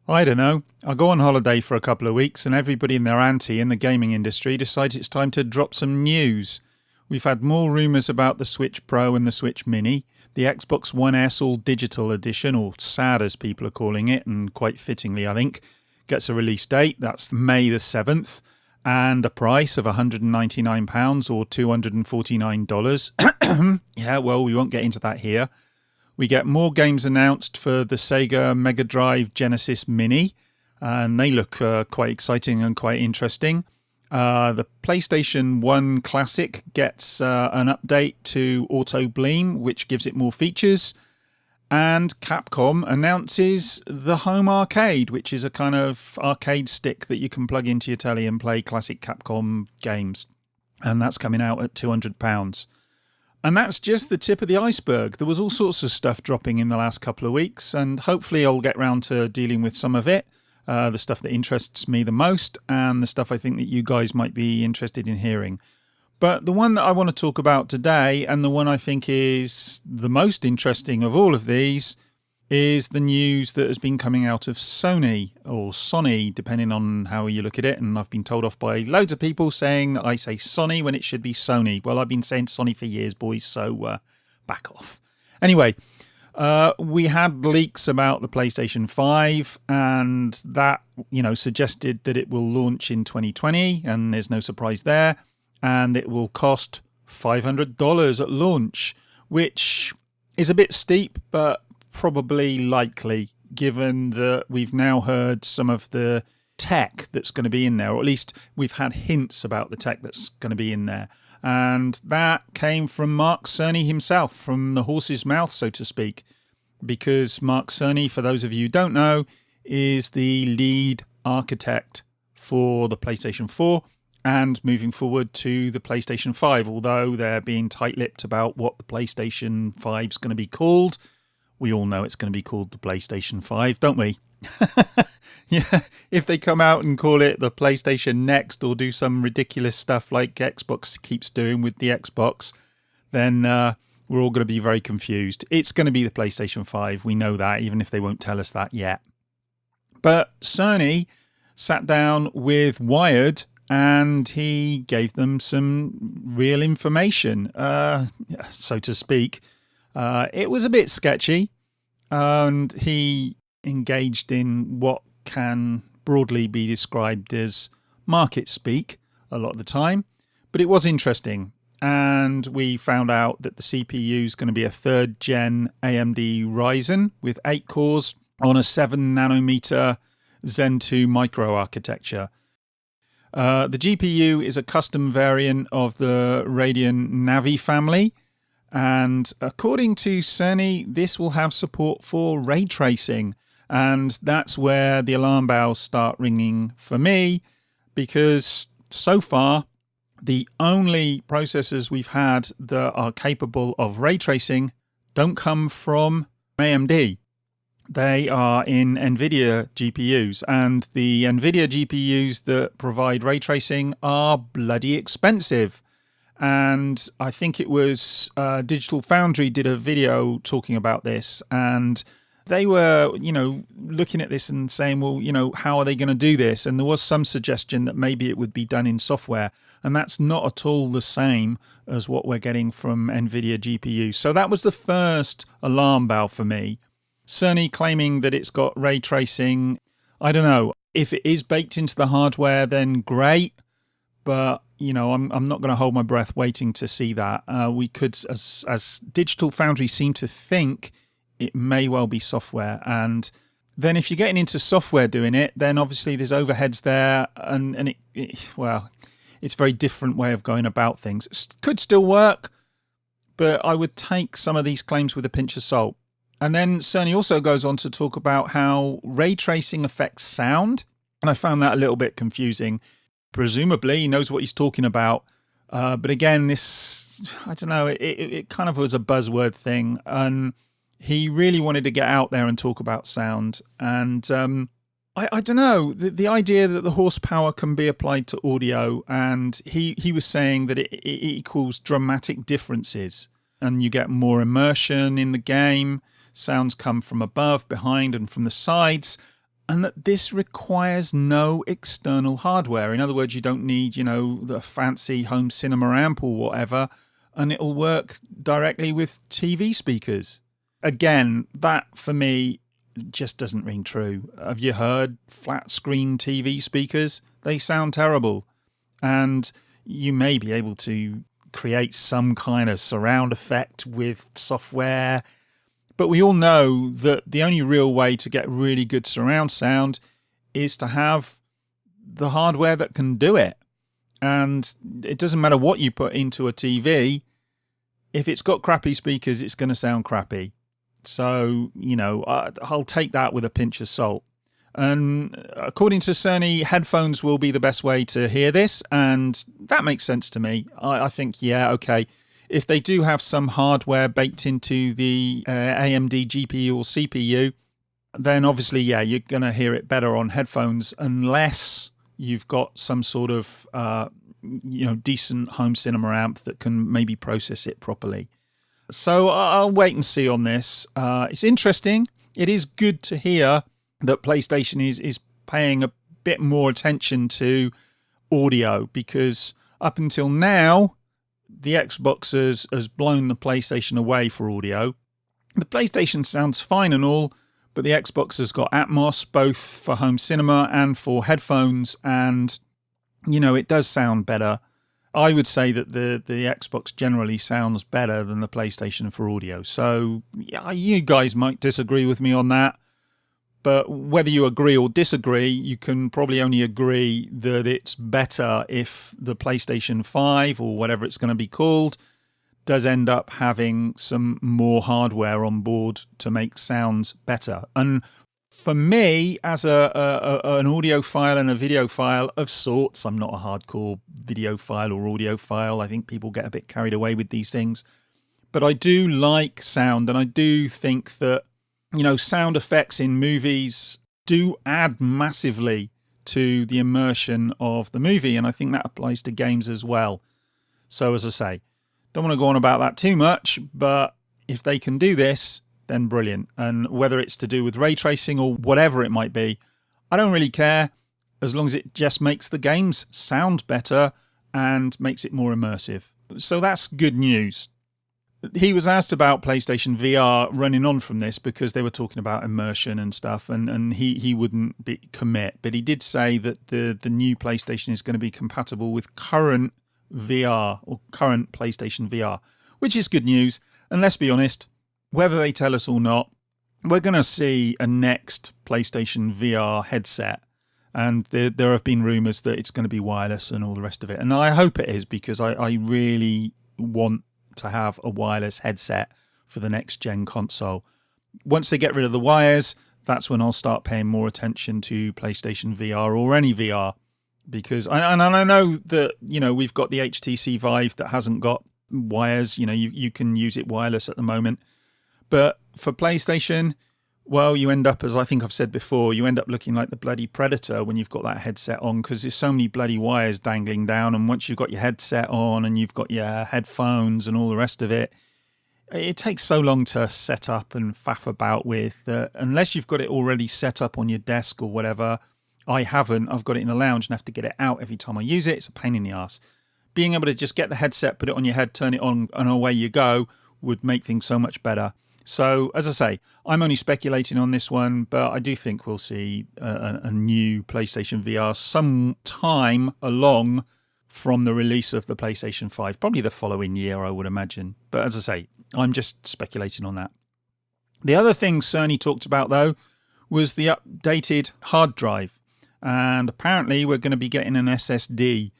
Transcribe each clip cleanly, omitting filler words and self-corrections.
I don't know. I go on holiday for a couple of weeks and everybody and their auntie in the gaming industry decides it's time to drop some news. We've had more rumours about the Switch Pro and the Switch Mini, the Xbox One S All Digital Edition, or SAD as people are calling it, and quite fittingly I think, gets a release date, that's May the 7th, and a price of £199 or $249. Yeah, well, we won't get into that here. We get more games announced for the Sega Mega Drive Genesis Mini, and they look quite exciting and quite interesting. The PlayStation 1 Classic gets an update to Auto Bleem, which gives it more features. And Capcom announces the Home Arcade, which is a kind of arcade stick that you can plug into your telly and play classic Capcom games. And that's coming out at £200. And that's just the tip of the iceberg. There was all sorts of stuff dropping in the last couple of weeks, and hopefully I'll get round to dealing with some of it, the stuff that interests me the most, and the stuff I think that you guys might be interested in hearing. But the one that I want to talk about today, and the one I think is the most interesting of all of these, is the news that has been coming out of Sony, or Sony, depending on how you look at it. And I've been told off by loads of people saying that I say Sony when it should be Sony. Well, I've been saying Sony for years, boys, so back off. Anyway, we had leaks about the PlayStation 5, and that, suggested that it will launch in 2020, and there's no surprise there. And it will cost $500 at launch, which is a bit steep, but probably likely, given that we've now heard some of the tech that's going to be in there, or at least we've had hints about the tech that's going to be in there. And that came from Mark Cerny himself, from the horse's mouth, so to speak, because Mark Cerny, for those of you who don't know, is the lead architect for the PlayStation 4 and moving forward to the PlayStation 5, although they're being tight-lipped about what the PlayStation 5 is going to be called. We all know it's going to be called the PlayStation 5, don't we? Yeah, if they come out and call it the PlayStation Next or do some ridiculous stuff like Xbox keeps doing with the Xbox, then we're all going to be very confused. It's going to be the PlayStation 5, we know that, even if they won't tell us that yet. But Cerny sat down with Wired and he gave them some real information, so to speak. It was a bit sketchy, and he engaged in what can broadly be described as market speak a lot of the time, but it was interesting. And we found out that the CPU is going to be a 3rd gen AMD Ryzen with 8 cores on a 7 nanometer Zen 2 microarchitecture. The GPU is a custom variant of the Radeon Navi family. And according to Cerny, this will have support for ray tracing. And that's where the alarm bells start ringing for me, because so far, the only processors we've had that are capable of ray tracing don't come from AMD. They are in NVIDIA GPUs, and the NVIDIA GPUs that provide ray tracing are bloody expensive. And I think it was Digital Foundry did a video talking about this, and they were, looking at this and saying, well, how are they going to do this? And there was some suggestion that maybe it would be done in software, and that's not at all the same as what we're getting from NVIDIA GPUs. So that was the first alarm bell for me. Cerny claiming that it's got ray tracing. I don't know. If it is baked into the hardware, then great. But, I'm not going to hold my breath waiting to see that. We could, as Digital Foundry seem to think, it may well be software. And then if you're getting into software doing it, then obviously there's overheads there. And it's a very different way of going about things. It could still work, but I would take some of these claims with a pinch of salt. And then Cerny also goes on to talk about how ray tracing affects sound. And I found that a little bit confusing. Presumably he knows what he's talking about. But again, this, I don't know, it kind of was a buzzword thing. And he really wanted to get out there and talk about sound. And I don't know, the idea that the horsepower can be applied to audio, and he was saying that it equals dramatic differences. And you get more immersion in the game. Sounds come from above, behind, and from the sides. and that this requires no external hardware. In other words, you don't need, the fancy home cinema amp or whatever, and it'll work directly with TV speakers. Again, that for me just doesn't ring true. Have you heard flat screen TV speakers? They sound terrible. And you may be able to create some kind of surround effect with software, but we all know that the only real way to get really good surround sound is to have the hardware that can do it. And it doesn't matter what you put into a TV. If it's got crappy speakers, it's going to sound crappy. So, I'll take that with a pinch of salt. And according to Cerny, headphones will be the best way to hear this. And that makes sense to me. I think, yeah, okay. If they do have some hardware baked into the AMD GPU or CPU, then obviously, yeah, you're going to hear it better on headphones unless you've got some sort of, decent home cinema amp that can maybe process it properly. So I'll wait and see on this. It's interesting. It is good to hear that PlayStation is paying a bit more attention to audio, because up until now, the Xbox has blown the PlayStation away for audio. The PlayStation sounds fine and all, but the Xbox has got Atmos, both for home cinema and for headphones, and, it does sound better. I would say that the Xbox generally sounds better than the PlayStation for audio. So yeah, you guys might disagree with me on that. But whether you agree or disagree, you can probably only agree that it's better if the PlayStation 5 or whatever it's going to be called does end up having some more hardware on board to make sounds better. And for me, as an audiophile and a videophile of sorts, I'm not a hardcore videophile or audiophile. I think people get a bit carried away with these things. But I do like sound, and I do think that, sound effects in movies do add massively to the immersion of the movie, and I think that applies to games as well. So as I say, don't want to go on about that too much, but if they can do this, then brilliant. And whether it's to do with ray tracing or whatever it might be, I don't really care, as long as it just makes the games sound better and makes it more immersive. So that's good news. He was asked about PlayStation VR running on from this, because they were talking about immersion and stuff, and he wouldn't commit. But he did say that the new PlayStation is going to be compatible with current VR or current PlayStation VR, which is good news. And let's be honest, whether they tell us or not, we're going to see a next PlayStation VR headset. And there have been rumours that it's going to be wireless and all the rest of it. And I hope it is, because I really want to have a wireless headset for the next gen console. Once they get rid of the wires, that's when I'll start paying more attention to PlayStation VR or any VR. Because I know that, we've got the HTC Vive that hasn't got wires. You can use it wireless at the moment. But for PlayStation, well, you end up, as I think I've said before, you end up looking like the bloody Predator when you've got that headset on, because there's so many bloody wires dangling down. And once you've got your headset on and you've got your headphones and all the rest of it, it takes so long to set up and faff about with that unless you've got it already set up on your desk or whatever. I haven't. I've got it in the lounge and have to get it out every time I use it. It's a pain in the ass. Being able to just get the headset, put it on your head, turn it on, and away you go would make things so much better. So, as I say, I'm only speculating on this one, but I do think we'll see a new PlayStation VR sometime along from the release of the PlayStation 5. Probably the following year, I would imagine. But as I say, I'm just speculating on that. The other thing Cerny talked about, though, was the updated hard drive. And apparently we're going to be getting an SSD.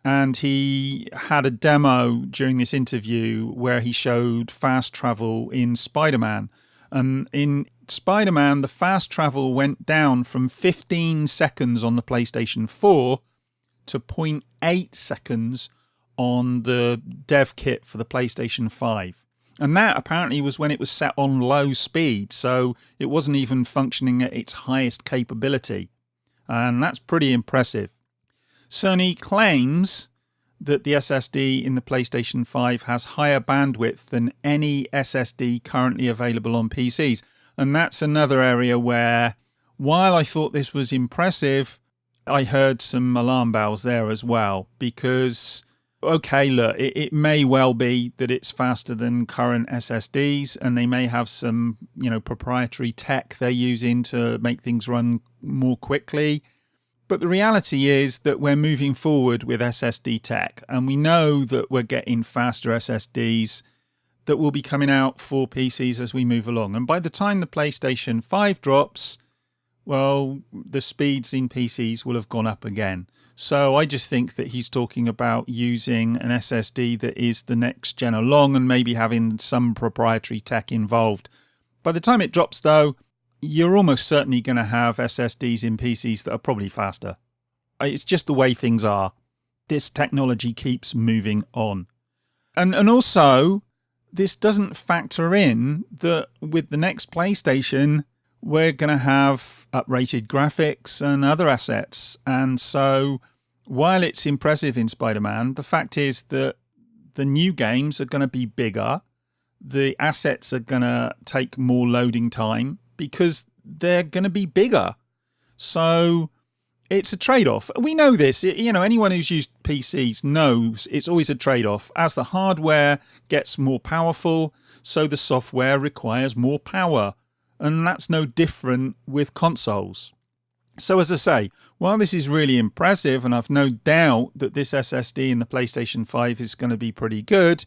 And he had a demo during this interview where he showed fast travel in Spider-Man. And in Spider-Man, the fast travel went down from 15 seconds on the PlayStation 4 to 0.8 seconds on the dev kit for the PlayStation 5. And that apparently was when it was set on low speed, so it wasn't even functioning at its highest capability. And that's pretty impressive. Cerny claims that the SSD in the PlayStation 5 has higher bandwidth than any SSD currently available on PCs. And that's another area where while I thought this was impressive, I heard some alarm bells there as well, because, okay, look, it may well be that it's faster than current SSDs, and they may have some, proprietary tech they're using to make things run more quickly. But the reality is that we're moving forward with SSD tech, and we know that we're getting faster SSDs that will be coming out for PCs as we move along. And by the time the PlayStation 5 drops, well, the speeds in PCs will have gone up again. So I just think that he's talking about using an SSD that is the next gen along and maybe having some proprietary tech involved. By the time it drops, though, you're almost certainly going to have SSDs in PCs that are probably faster. It's just the way things are. This technology keeps moving on. And also, this doesn't factor in that with the next PlayStation, we're going to have uprated graphics and other assets. And so while it's impressive in Spider-Man, the fact is that the new games are going to be bigger. The assets are going to take more loading time because they're going to be bigger. So it's a trade-off. We know this. Anyone who's used PCs knows it's always a trade-off. As the hardware gets more powerful, so the software requires more power. And that's no different with consoles. So as I say, while this is really impressive, and I've no doubt that this SSD in the PlayStation 5 is going to be pretty good,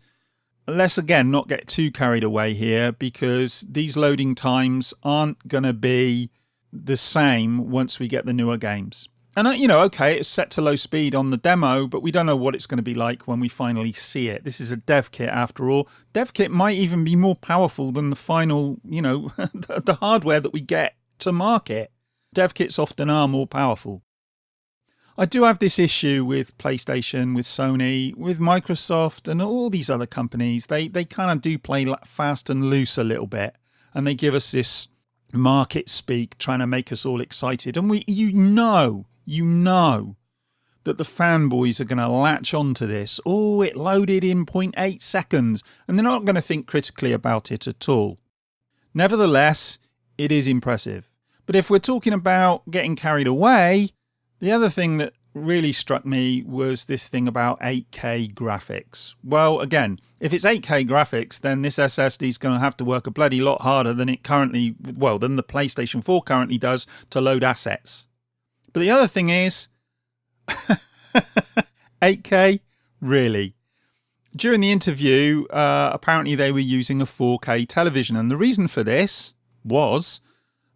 let's again not get too carried away here, because these loading times aren't going to be the same once we get the newer games. And, okay, it's set to low speed on the demo, but we don't know what it's going to be like when we finally see it. This is a dev kit after all. Dev kit might even be more powerful than the final, the hardware that we get to market. Dev kits often are more powerful. I do have this issue with PlayStation, with Sony, with Microsoft and all these other companies. They kind of do play fast and loose a little bit, and they give us this market speak trying to make us all excited. And you know that the fanboys are going to latch onto this. Oh, it loaded in 0.8 seconds, and they're not going to think critically about it at all. Nevertheless, it is impressive. But if we're talking about getting carried away, the other thing that really struck me was this thing about 8K graphics. Well, again, if it's 8K graphics, then this SSD is going to have to work a bloody lot harder than than the PlayStation 4 currently does to load assets. But the other thing is, 8K? Really? During the interview, apparently they were using a 4K television, and the reason for this was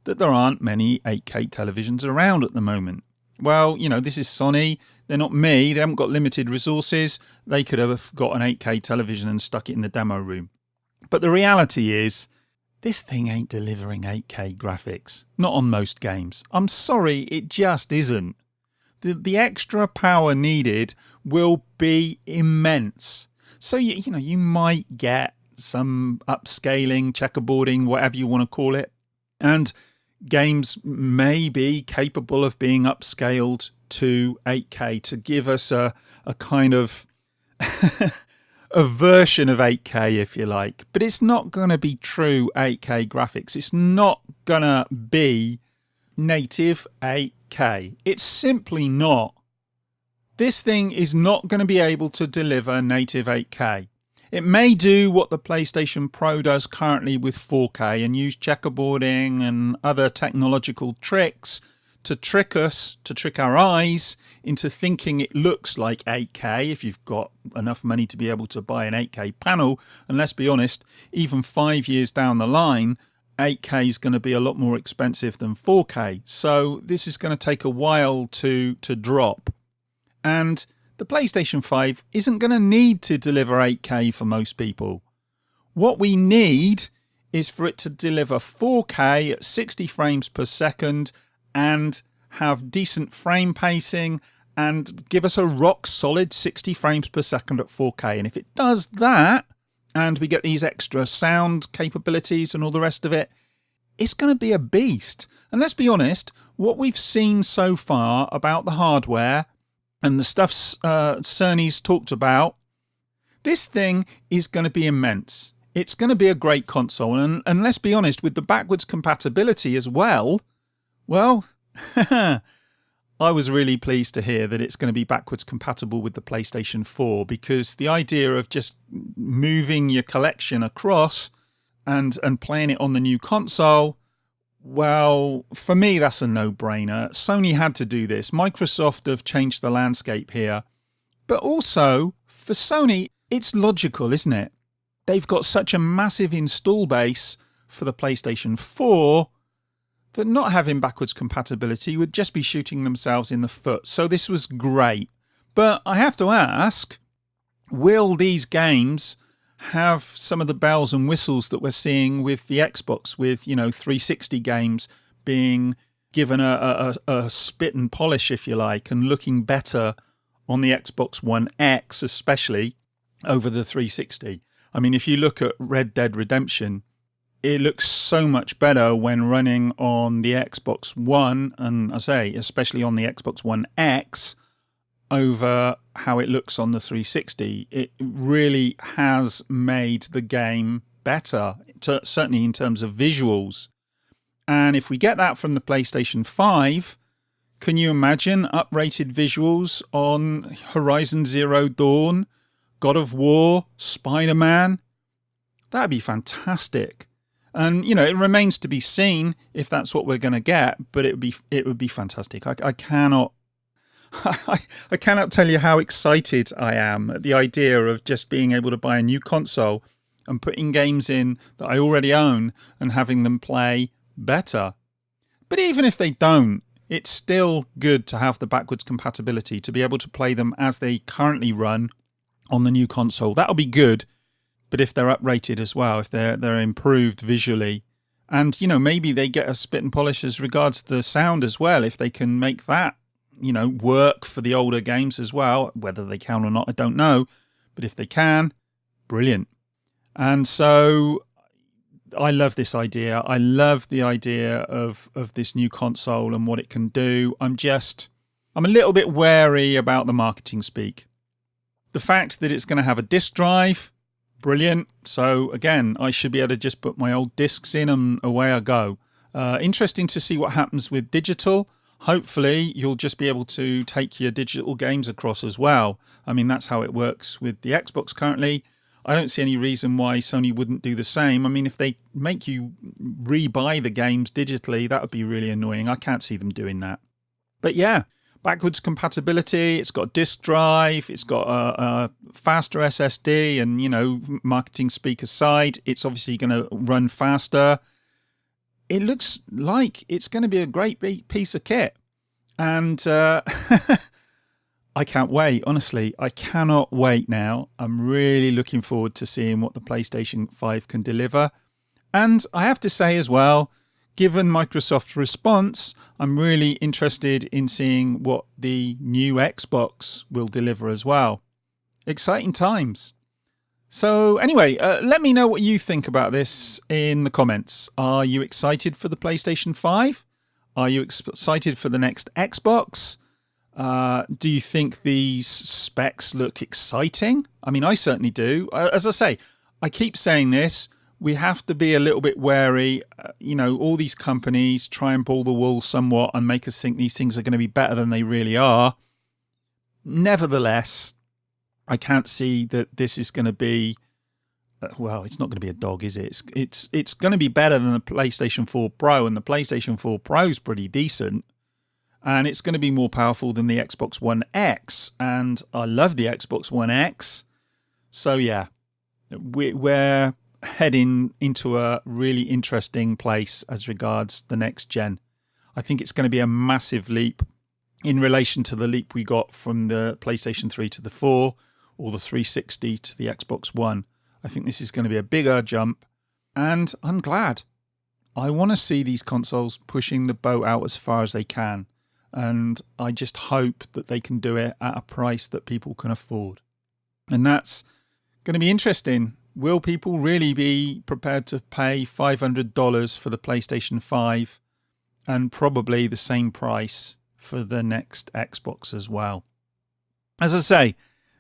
that there aren't many 8K televisions around at the moment. Well, this is Sony. They're not me. They haven't got limited resources. They could have got an 8K television and stuck it in the demo room. But the reality is, this thing ain't delivering 8K graphics. Not on most games. I'm sorry, it just isn't. The extra power needed will be immense. So, you might get some upscaling, checkerboarding, whatever you want to call it. And games may be capable of being upscaled to 8K to give us a kind of a version of 8K, if you like. But it's not going to be true 8K graphics. It's not going to be native 8K. It's simply not. This thing is not going to be able to deliver native 8K. It may do what the PlayStation Pro does currently with 4K and use checkerboarding and other technological tricks to trick our eyes into thinking it looks like 8K if you've got enough money to be able to buy an 8K panel. And let's be honest, even 5 years down the line, 8K is going to be a lot more expensive than 4K. So this is going to take a while to drop. And the PlayStation 5 isn't going to need to deliver 8K for most people. What we need is for it to deliver 4K at 60 frames per second and have decent frame pacing and give us a rock solid 60 frames per second at 4K. And if it does that, and we get these extra sound capabilities and all the rest of it, it's going to be a beast. And let's be honest, what we've seen so far about the hardware and the stuff Cerny's talked about, this thing is going to be immense. It's going to be a great console. And let's be honest, with the backwards compatibility as well, Well, I was really pleased to hear that it's going to be backwards compatible with the PlayStation 4, because the idea of just moving your collection across and playing it on the new console, well, for me, that's a no-brainer. Sony had to do this. Microsoft have changed the landscape here. But also, for Sony, it's logical, isn't it? They've got such a massive install base for the PlayStation 4 that not having backwards compatibility would just be shooting themselves in the foot. So this was great. But I have to ask, will these games have some of the bells and whistles that we're seeing with the Xbox, with 360 games being given a spit and polish, if you like, and looking better on the Xbox One X, especially over the 360. I mean, if you look at Red Dead Redemption, it looks so much better when running on the Xbox One, and I say especially on the Xbox One X, over how it looks on the 360. It really has made the game better, certainly in terms of visuals. And if we get that from the PlayStation 5, can you imagine uprated visuals on Horizon Zero Dawn, God of War, Spider-Man? That'd be fantastic. And, it remains to be seen if that's what we're going to get, but it would be fantastic. I cannot tell you how excited I am at the idea of just being able to buy a new console and putting games in that I already own and having them play better. But even if they don't, it's still good to have the backwards compatibility to be able to play them as they currently run on the new console. That'll be good. But if they're uprated as well, if they're improved visually, and maybe they get a spit and polish as regards the sound as well, if they can make that work for the older games as well. Whether they can or not, I don't know, but if they can, brilliant. And so I love this idea. I love the idea of this new console and what it can do. I'm a little bit wary about the marketing speak. The fact that it's going to have a disk drive, brilliant. So again, I should be able to just put my old discs in and away I go. Interesting to see what happens with digital. Hopefully you'll just be able to take your digital games across as well. I mean, that's how it works with the Xbox currently. I don't see any reason why Sony wouldn't do the same. I mean, if they make you re-buy the games digitally, that would be really annoying. I can't see them doing that. But yeah, backwards compatibility, it's got disk drive, it's got a faster SSD, and, marketing speak aside, it's obviously going to run faster. It looks like it's going to be a great piece of kit. And I can't wait, honestly. I cannot wait now. I'm really looking forward to seeing what the PlayStation 5 can deliver. And I have to say as well, given Microsoft's response, I'm really interested in seeing what the new Xbox will deliver as well. Exciting times. So anyway, let me know what you think about this in the comments. Are you excited for the PlayStation 5? Are you excited for the next Xbox? Do you think these specs look exciting? I mean, I certainly do. As I say, I keep saying this. We have to be a little bit wary. All these companies try and pull the wool somewhat and make us think these things are going to be better than they really are. Nevertheless, I can't see that this is going to be, well, it's not going to be a dog, is it? It's going to be better than the PlayStation 4 Pro, and the PlayStation 4 Pro is pretty decent. And it's going to be more powerful than the Xbox One X. And I love the Xbox One X. So yeah, we're heading into a really interesting place as regards the next gen. I think it's going to be a massive leap in relation to the leap we got from the PlayStation 3 to the 4, or the 360 to the Xbox One. I think this is going to be a bigger jump, and I'm glad. I want to see these consoles pushing the boat out as far as they can, and I just hope that they can do it at a price that people can afford. And that's going to be interesting. Will people really be prepared to pay $500 for the PlayStation 5 and probably the same price for the next Xbox as well? As I say,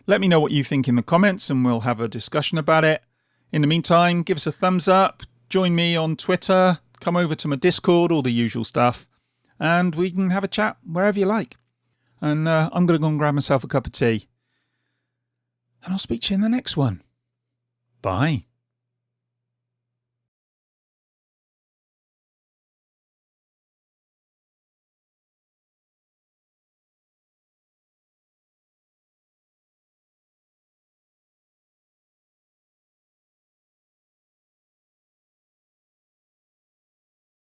let me know what you think in the comments and we'll have a discussion about it. In the meantime, give us a thumbs up, join me on Twitter, come over to my Discord, all the usual stuff. and we can have a chat wherever you like. And I'm going to go and grab myself a cup of tea. And I'll speak to you in the next one. Bye.